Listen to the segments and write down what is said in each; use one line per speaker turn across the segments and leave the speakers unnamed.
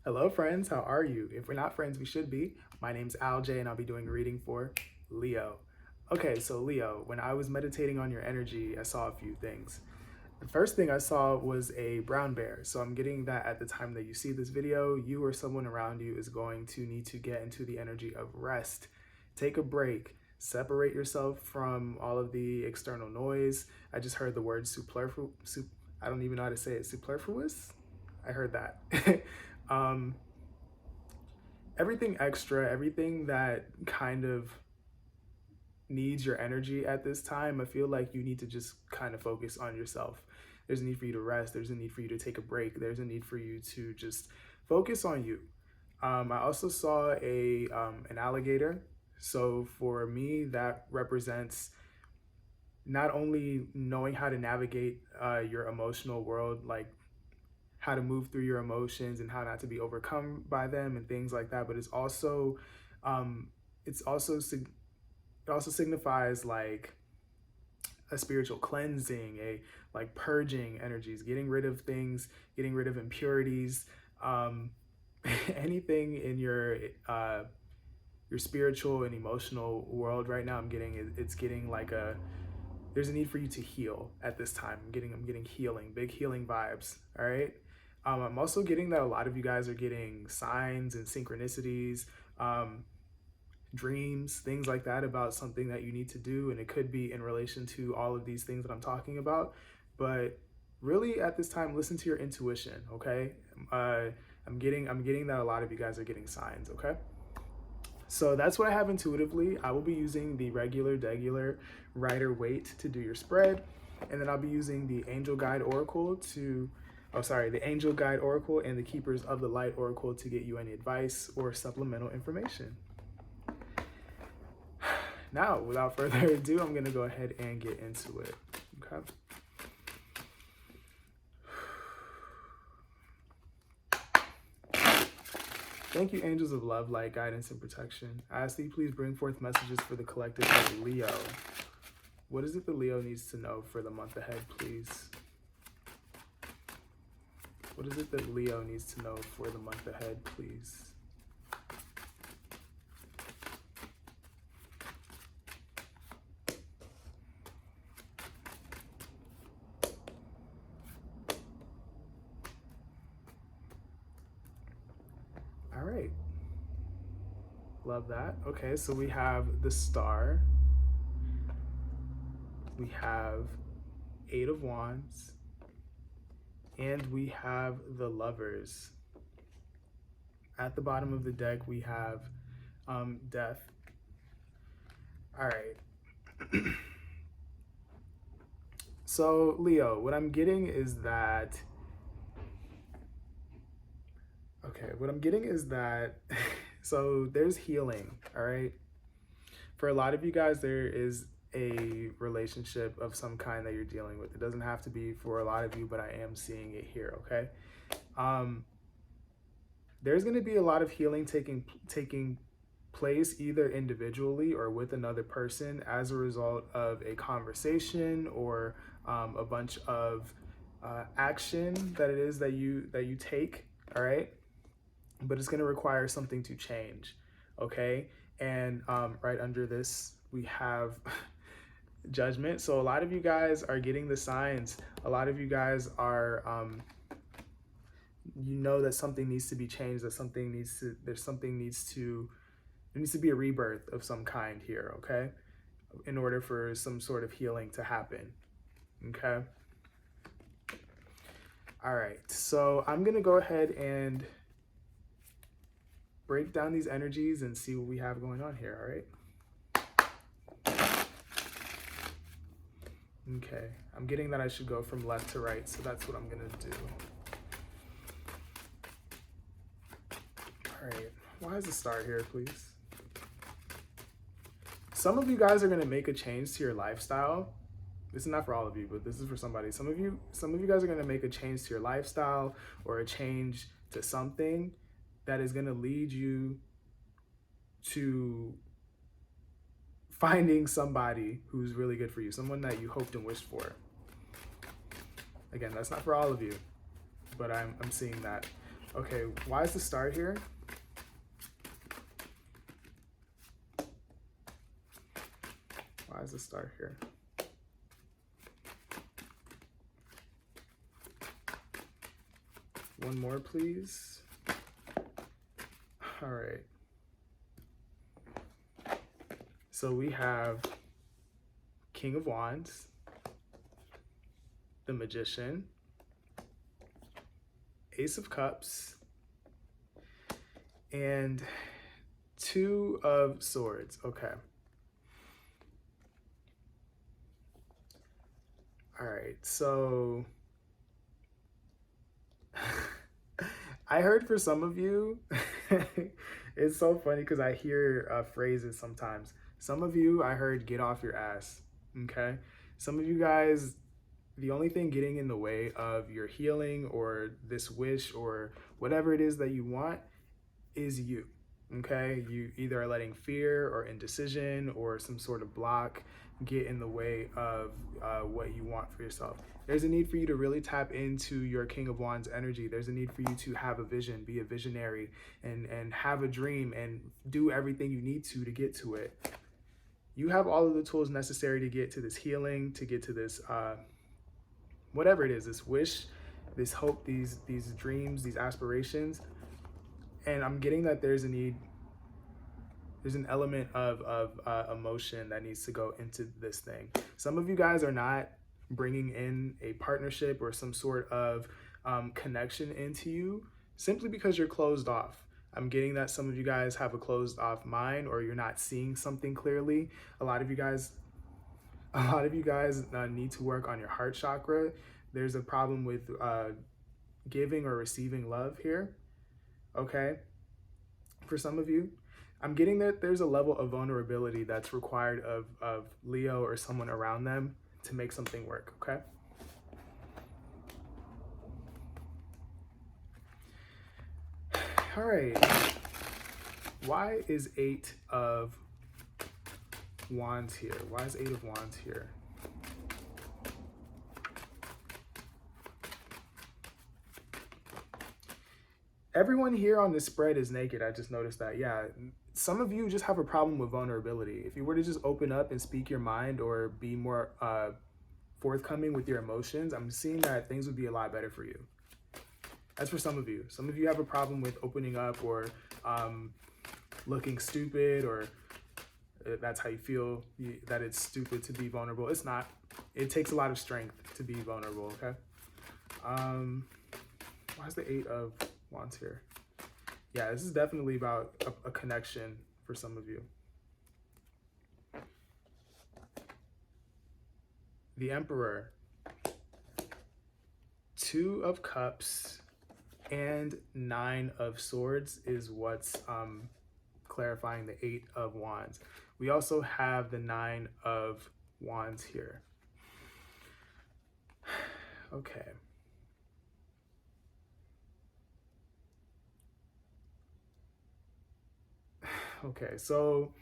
Hello friends, how are you? If we're not friends, we should be. My name's Al J and I'll be doing a reading for Leo. Okay, so Leo, when I was meditating on your energy, I saw a few things. The first thing I saw was a brown bear. So I'm getting that at the time that you see this video, you or someone around you is going to need to get into the energy of rest. Take a break. Separate yourself from all of the external noise. I just heard the word superfluous. I don't even know how to say it. Superfluous? I heard that. um, Everything extra, everything that kind of needs your energy at this time, I feel like you need to just kind of focus on yourself. There's a need for you to rest. There's a need for you to take a break. There's a need for you to just focus on you. I also saw an alligator. So for me, that represents not only knowing how to navigate your emotional world, like how to move through your emotions and how not to be overcome by them and things like that, but um, it's also it also signifies like a spiritual cleansing, a like purging energies, getting rid of things, getting rid of impurities, um, anything in your spiritual and emotional world right now. It's getting like there's a need for you to heal at this time. I'm getting healing, big healing vibes. All right. I'm also getting that a lot of you guys are getting signs and synchronicities, dreams, things like that about something that you need to do. And it could be in relation to all of these things that I'm talking about. But really at this time, listen to your intuition. Okay. I'm getting that a lot of you guys are getting signs. Okay. So that's what I have intuitively. I will be using the regular Rider Waite to do your spread. And then I'll be using the Angel Guide Oracle the Angel Guide Oracle and the Keepers of the Light Oracle to get you any advice or supplemental information. Now, without further ado, I'm gonna go ahead and get into it, okay? Thank you, angels of love, light, guidance, and protection. I ask that you please bring forth messages for the collective of Leo. What is it that Leo needs to know for the month ahead, please? What is it that Leo needs to know for the month ahead, please? All right. Love that. Okay, so we have the Star. We have Eight of Wands. And we have the Lovers. At the bottom of the deck, we have Death. All right. So, Leo, what I'm getting is that... Okay, what I'm getting is that... So, there's healing, all right? For a lot of you guys, there is a relationship of some kind that you're dealing with. It doesn't have to be for a lot of you, but I am seeing it here, okay? There's going to be a lot of healing taking place either individually or with another person as a result of a conversation or a bunch of action that it is that you take, all right? But it's going to require something to change, okay? And right under this, we have Judgment. So a lot of you guys are getting the signs. A lot of you guys are, you know that something needs to be changed, that there needs to be a rebirth of some kind here, okay? In order for some sort of healing to happen, okay? All right, so I'm gonna go ahead and break down these energies and see what we have going on here, all right? Okay, I'm getting that I should go from left to right, so that's what I'm gonna do. All right, why is the Star here, please? Some of you guys are gonna make a change to your lifestyle. This is not for all of you, but this is for somebody. Some of you guys are gonna make a change to your lifestyle or a change to something that is gonna lead you to finding somebody who's really good for you, someone that you hoped and wished for. Again, that's not for all of you, but I'm seeing that. Okay, why is the star here? Why is the star here? One more, please. All right. So we have King of Wands, the Magician, Ace of Cups, and Two of Swords. Okay. All right. So I heard for some of you, it's so funny because I hear phrases sometimes. Some of you, I heard get off your ass. Okay. Some of you guys, the only thing getting in the way of your healing or this wish or whatever it is that you want is you. Okay, you either are letting fear or indecision or some sort of block get in the way of what you want for yourself. There's a need for you to really tap into your King of Wands energy. There's a need for you to have a vision, be a visionary, and have a dream and do everything you need to get to it. You have all of the tools necessary to get to this healing, to get to this whatever it is, this wish, this hope, these dreams, these aspirations. And I'm getting that there's an element of emotion that needs to go into this thing. Some of you guys are not bringing in a partnership or some sort of connection into you simply because you're closed off. I'm getting that some of you guys have a closed off mind, or you're not seeing something clearly. A lot of you guys need to work on your heart chakra. There's a problem with giving or receiving love here. Okay, for some of you, I'm getting that there's a level of vulnerability that's required of Leo or someone around them to make something work. Okay. All right. Why is Eight of Wands here? Why is Eight of Wands here? Everyone here on this spread is naked. I just noticed that. Yeah, some of you just have a problem with vulnerability. If you were to just open up and speak your mind or be more forthcoming with your emotions, I'm seeing that things would be a lot better for you. That's for some of you. Some of you have a problem with opening up or looking stupid, or that's how you feel, that it's stupid to be vulnerable. It's not. It takes a lot of strength to be vulnerable, okay? Why is the Eight of Wands here? Yeah, this is definitely about a connection for some of you. The Emperor, Two of Cups, and Nine of Swords is what's clarifying the Eight of Wands. We also have the Nine of Wands here. Okay. Okay, so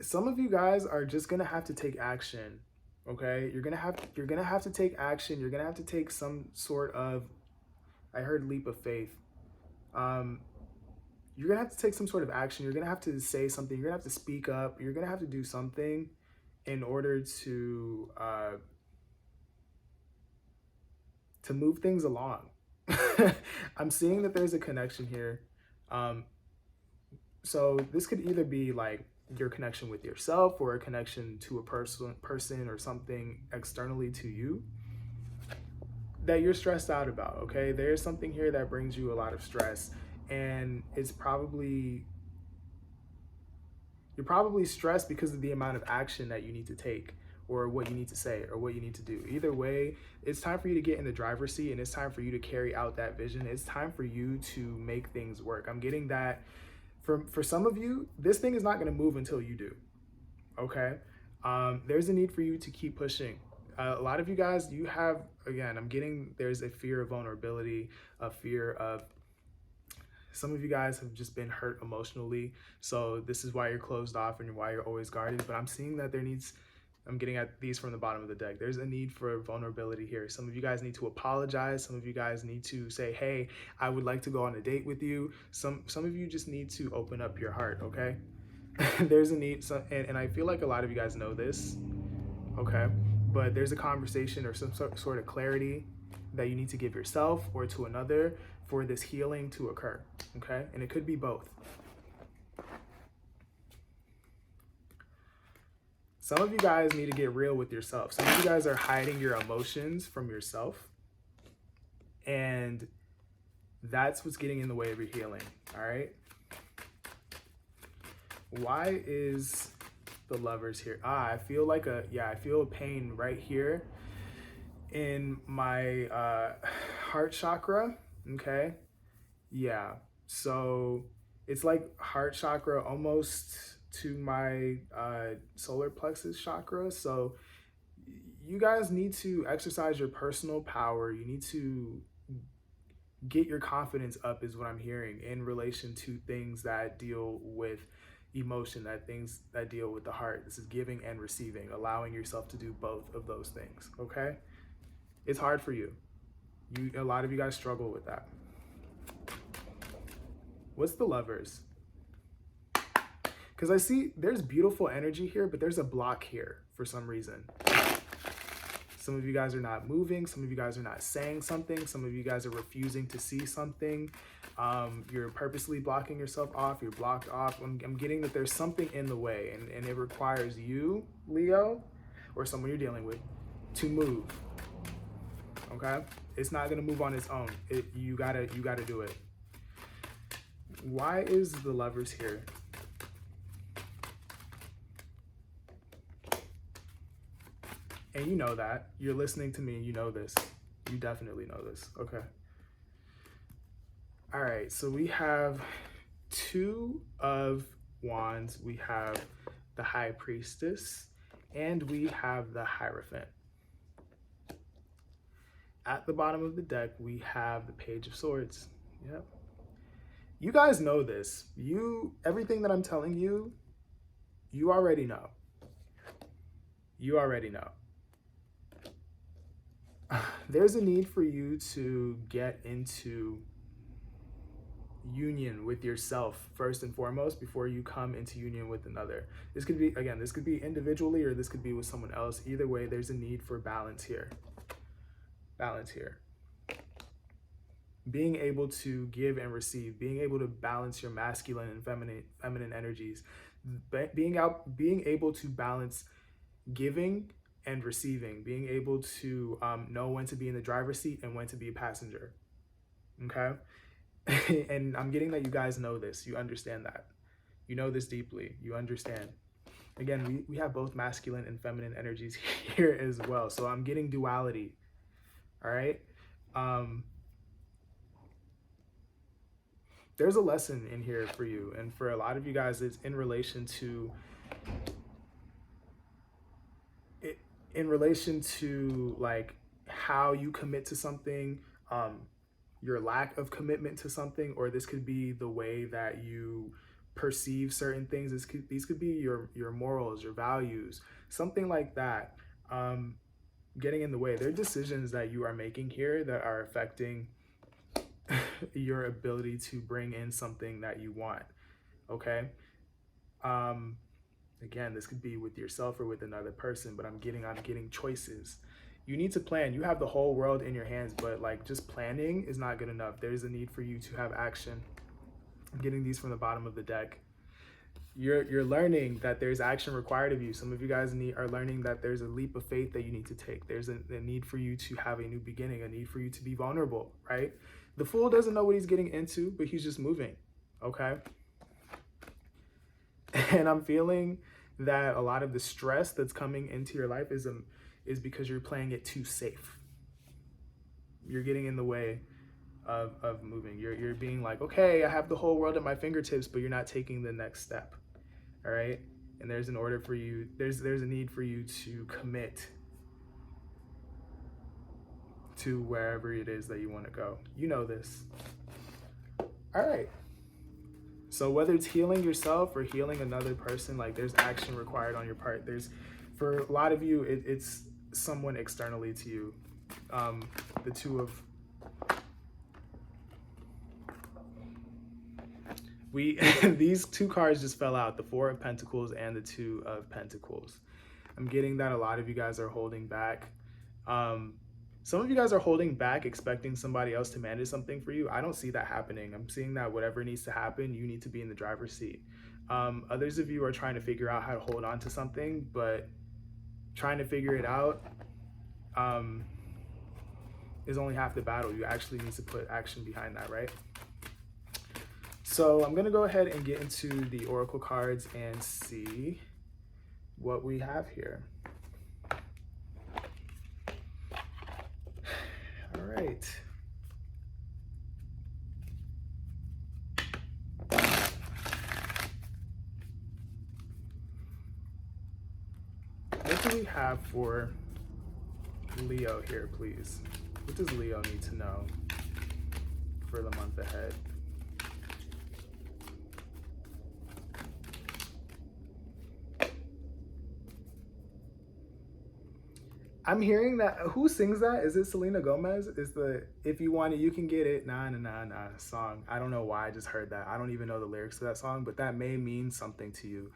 some of you guys are just gonna have to take action. Okay, you're gonna have to take action. You're gonna have to take some sort of, I heard leap of faith. You're gonna have to take some sort of action. You're gonna have to say something. You're gonna have to speak up. You're gonna have to do something in order to move things along. I'm seeing that there's a connection here. So this could either be like your connection with yourself or a connection to a person or something externally to you that you're stressed out about. Okay, there's something here that brings you a lot of stress, and you're probably stressed because of the amount of action that you need to take, or what you need to say, or what you need to do. Either way, it's time for you to get in the driver's seat, and it's time for you to carry out that vision. It's time for you to make things work. I'm getting that for some of you, this thing is not going to move until you do. Okay, there's a need for you to keep pushing. A lot of you guys, you have, again, I'm getting there's a fear of vulnerability, a fear of, some of you guys have just been hurt emotionally. So this is why you're closed off and why you're always guarded. But I'm seeing that I'm getting at these from the bottom of the deck. There's a need for vulnerability here. Some of you guys need to apologize. Some of you guys need to say, hey, I would like to go on a date with you. Some of you just need to open up your heart, okay? There's a need, and I feel like a lot of you guys know this, okay? But there's a conversation or some sort of clarity that you need to give yourself or to another for this healing to occur, okay? And it could be both. Some of you guys need to get real with yourself. Some of you guys are hiding your emotions from yourself, and that's what's getting in the way of your healing, all right? Why is the Lovers here? I feel like I feel a pain right here in my heart chakra, okay? Yeah, so it's like heart chakra almost to my solar plexus chakra. So you guys need to exercise your personal power. You need to get your confidence up is what I'm hearing in relation to things that deal with emotion, that things that deal with the heart. This is giving and receiving, allowing yourself to do both of those things, okay? It's hard for you. A lot of you guys struggle with that. What's the Lovers? Because I see there's beautiful energy here, but there's a block here for some reason. Some of you guys are not moving. Some of you guys are not saying something. Some of you guys are refusing to see something. You're purposely blocking yourself off. You're blocked off. I'm getting that there's something in the way, and it requires you, Leo, or someone you're dealing with, to move. Okay? It's not gonna move on its own. You gotta do it. Why is the Lovers here? And you know that. You're listening to me and you know this. You definitely know this. Okay. All right, so we have 2 of Wands. We have the High Priestess and we have the Hierophant. At the bottom of the deck, we have the Page of Swords. Yep. You guys know this. Everything that I'm telling you, you already know. You already know. There's a need for you to get into union with yourself first and foremost before you come into union with another. This could be individually or this could be with someone else. Either way, there's a need for balance here. Balance here. Being able to give and receive, being able to balance your masculine and feminine energies, being able to balance giving and receiving, being able to know when to be in the driver's seat and when to be a passenger, okay? And I'm getting that you guys know this, you understand that. You know this deeply, you understand. Again, we have both masculine and feminine energies here as well, so I'm getting duality, all right? There's a lesson in here for you, and for a lot of you guys, it's in relation to like how you commit to something, your lack of commitment to something, or this could be the way that you perceive certain things. These could be your morals, your values, something like that, getting in the way. There are decisions that you are making here that are affecting your ability to bring in something that you want, okay? Again, this could be with yourself or with another person, but I'm getting choices. You need to plan. You have the whole world in your hands, but like just planning is not good enough. There's a need for you to have action. I'm getting these from the bottom of the deck. You're learning that there's action required of you. Some of you guys are learning that there's a leap of faith that you need to take. There's a need for you to have a new beginning, a need for you to be vulnerable, right? The Fool doesn't know what he's getting into, but he's just moving, okay? And I'm feeling that a lot of the stress that's coming into your life is because you're playing it too safe. You're getting in the way of moving. You're being like, okay, I have the whole world at my fingertips, but you're not taking the next step, all right? And there's a need for you to commit to wherever it is that you want to go. You know this. All right. So whether it's healing yourself or healing another person, like there's action required on your part. For a lot of you, it's someone externally to you. The two of we these two cards just fell out, the Four of Pentacles and the Two of Pentacles. I'm getting that a lot of you guys are holding back. Some of you guys are holding back, expecting somebody else to manage something for you. I don't see that happening. I'm seeing that whatever needs to happen, you need to be in the driver's seat. Others of you are trying to figure out how to hold on to something, but trying to figure it out is only half the battle. You actually need to put action behind that, right? So I'm going to go ahead and get into the Oracle cards and see what we have here. All right. What do we have for Leo here, please? What does Leo need to know for the month ahead? I'm hearing that. Who sings that? Is it Selena Gomez? Is the "If You Want It, You Can Get It" nah nah nah nah song? I don't know why I just heard that. I don't even know the lyrics to that song, but that may mean something to you.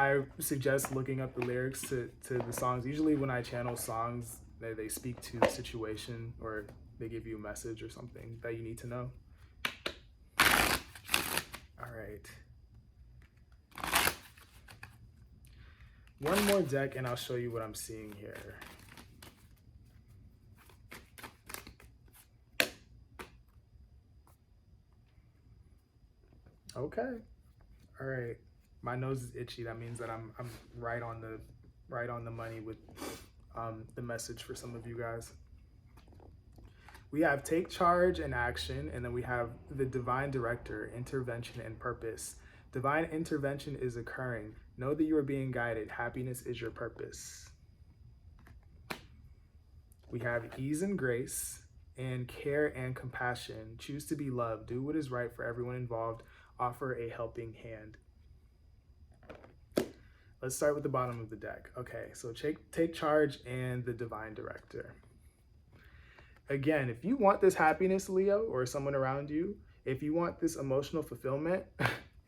I suggest looking up the lyrics to the songs. Usually when I channel songs, they speak to the situation or they give you a message or something that you need to know. All right. One more deck and I'll show you what I'm seeing here. Okay. All right. My nose is itchy. That means that I'm right on the money with the message for some of you guys. We have take charge and action, and then we have the divine director, intervention and purpose. Divine intervention is occurring. Know that you are being guided. Happiness is your purpose. We have ease and grace and care and compassion. Choose to be loved. Do what is right for everyone involved. Offer a helping hand. Let's start with the bottom of the deck. Okay, so take charge and the divine director. Again, if you want this happiness, Leo, or someone around you, if you want this emotional fulfillment,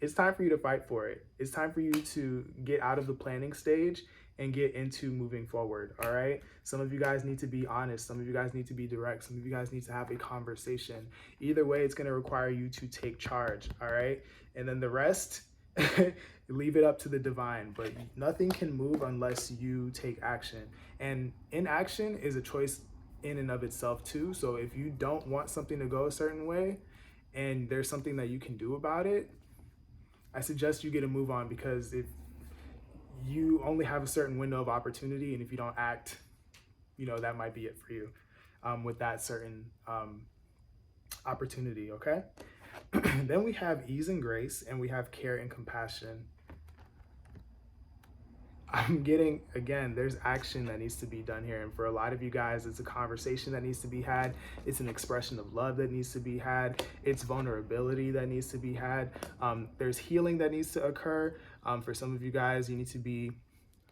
it's time for you to fight for it. It's time for you to get out of the planning stage and get into moving forward, all right? Some of you guys need to be honest. Some of you guys need to be direct. Some of you guys need to have a conversation. Either way, it's gonna require you to take charge, all right? And then the rest, leave it up to the divine, but nothing can move unless you take action. And inaction is a choice in and of itself too. So if you don't want something to go a certain way and there's something that you can do about it, I suggest you get a move on, because if you only have a certain window of opportunity, and if you don't act, you know, that might be it for you with that certain opportunity, okay? Then we have ease and grace, and we have care and compassion. I'm getting, again, there's action that needs to be done here. And for a lot of you guys, it's a conversation that needs to be had. It's an expression of love that needs to be had. It's vulnerability that needs to be had. There's healing that needs to occur. For some of you guys, you need to be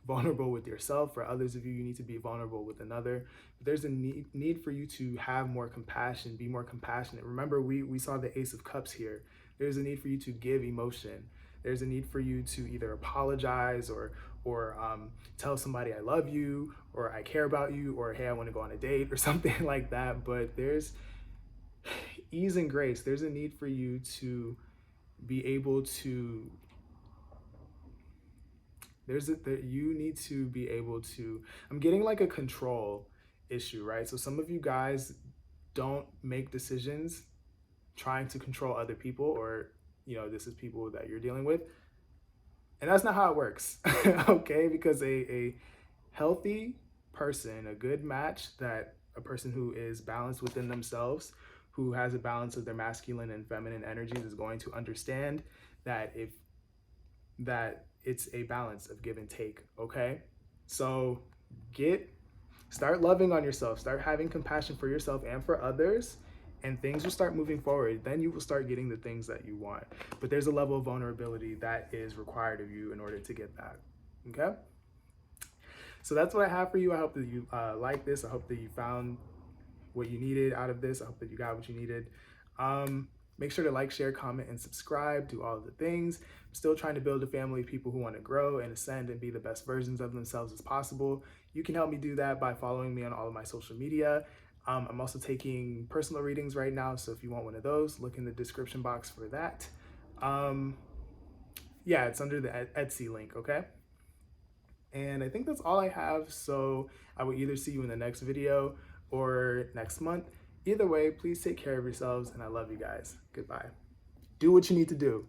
vulnerable with yourself. For others of you, you need to be vulnerable with another. There's a need for you to have more compassion, be more compassionate. Remember, we saw the Ace of Cups here. There's a need for you to give emotion. There's a need for you to either apologize or tell somebody I love you, or I care about you, or hey, I want to go on a date, or something like that. But there's ease and grace. There's a need for you to be able to, you need to be able to, I'm getting like a control issue, right? So some of you guys don't make decisions trying to control other people, or, you know, this is people that you're dealing with. And that's not how it works, okay? Because a healthy person, a good match, that a person who is balanced within themselves, who has a balance of their masculine and feminine energies, is going to understand that it's a balance of give and take, okay? So start loving on yourself, start having compassion for yourself and for others, and things will start moving forward. Then you will start getting the things that you want. But there's a level of vulnerability that is required of you in order to get that. Okay? So that's what I have for you. I hope that you like this. I hope that you found what you needed out of this. I hope that you got what you needed. Make sure to like, share, comment, and subscribe. Do all of the things. I'm still trying to build a family of people who want to grow and ascend and be the best versions of themselves as possible. You can help me do that by following me on all of my social media. I'm also taking personal readings right now, so if you want one of those, look in the description box for that. Yeah, it's under the Etsy link, okay? And I think that's all I have. So I will either see you in the next video or next month. Either way, please take care of yourselves, and I love you guys. Goodbye. Do what you need to do.